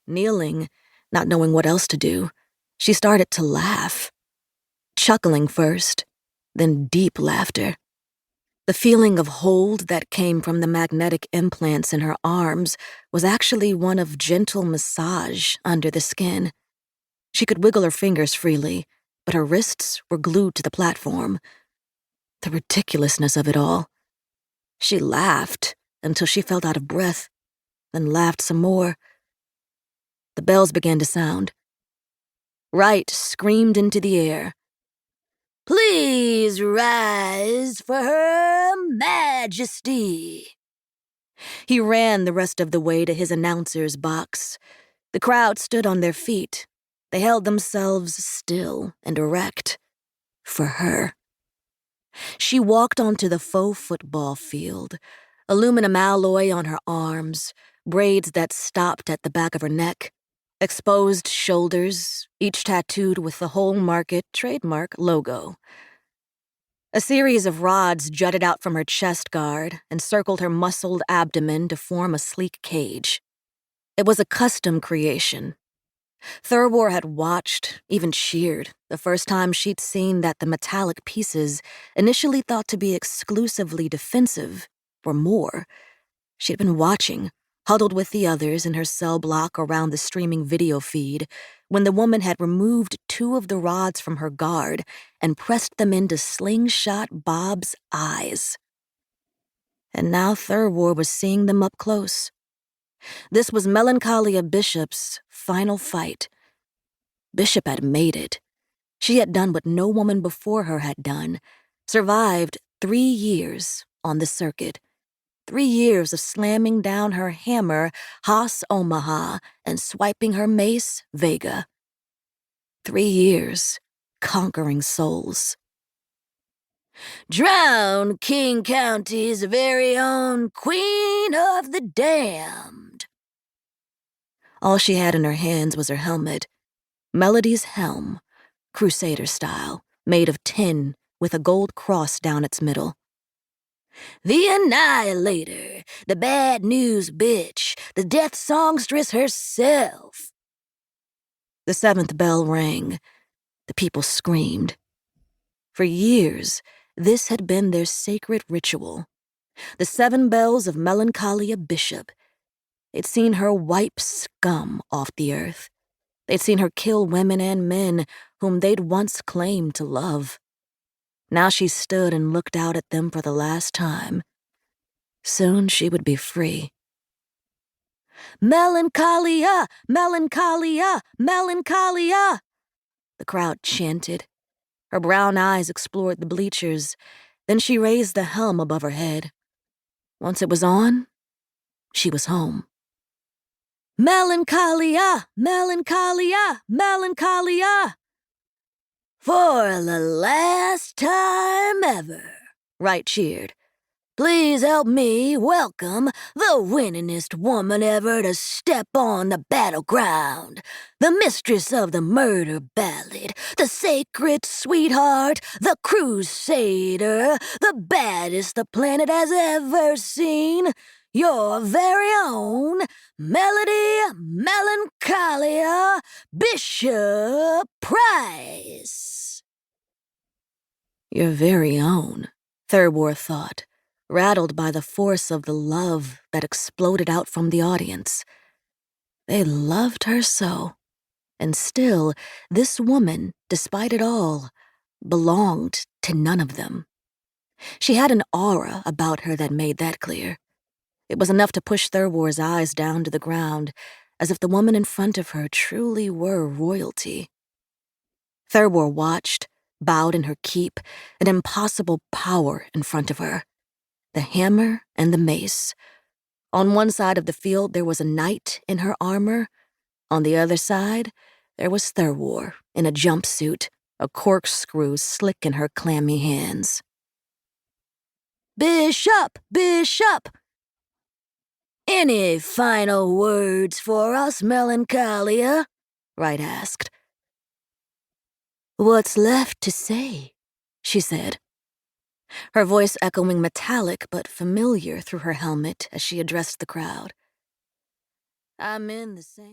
Kneeling, not knowing what else to do, she started to laugh. Chuckling first, then deep laughter. The feeling of hold that came from the magnetic implants in her arms was actually one of gentle massage under the skin. She could wiggle her fingers freely, but her wrists were glued to the platform. The ridiculousness of it all. She laughed until she felt out of breath, then laughed some more. The bells began to sound. Wright screamed into the air. "Please rise for Her Majesty." He ran the rest of the way to his announcer's box. The crowd stood on their feet. They held themselves still and erect. For her. She walked onto the faux football field, aluminum alloy on her arms, braids that stopped at the back of her neck, exposed shoulders, each tattooed with the Whole Market trademark logo. A series of rods jutted out from her chest guard and circled her muscled abdomen to form a sleek cage. It was a custom creation. Thurwar had watched, even cheered, the first time she'd seen that the metallic pieces, initially thought to be exclusively defensive, were more. She'd been watching, huddled with the others in her cell block around the streaming video feed, when the woman had removed 2 of the rods from her guard and pressed them into Slingshot Bob's eyes. And now Thurwar was seeing them up close. This was Melancholia Bishop's final fight. Bishop had made it. She had done what no woman before her had done, survived 3 years on the circuit. 3 years of slamming down her hammer, Haas Omaha, and swiping her mace, Vega. 3 years conquering souls. "Drown King County's very own Queen of the Damned." All she had in her hands was her helmet. Melody's helm, Crusader style, made of tin with a gold cross down its middle. "The Annihilator, the bad news bitch, the death songstress herself." The 7th bell rang. The people screamed. For years, this had been their sacred ritual. The 7 bells of Melancholia Bishop. They'd seen her wipe scum off the earth. They'd seen her kill women and men whom they'd once claimed to love. Now she stood and looked out at them for the last time. Soon she would be free. "Melancholia! Melancholia! Melancholia!" The crowd chanted. Her brown eyes explored the bleachers. Then she raised the helm above her head. Once it was on, she was home. "Melancholia! Melancholia! Melancholia!" "For the last time ever," Wright cheered. "Please help me welcome the winningest woman ever to step on the battleground, the mistress of the murder ballad, the sacred sweetheart, the crusader, the baddest the planet has ever seen, your very own Melody Melancholia Bishop Price." Your very own, Thurwar thought, rattled by the force of the love that exploded out from the audience. They loved her so. And still, this woman, despite it all, belonged to none of them. She had an aura about her that made that clear. It was enough to push Thurwar's eyes down to the ground, as if the woman in front of her truly were royalty. Thurwar watched, bowed in her keep, an impossible power in front of her. The hammer and the mace. On one side of the field there was a knight in her armor. On the other side, there was Thurwar in a jumpsuit, a corkscrew slick in her clammy hands. "Bishop! Bishop! Any final words for us, Melancholia?" Wright asked. "What's left to say?" she said. Her voice echoing metallic but familiar through her helmet as she addressed the crowd. "I'm in the same..."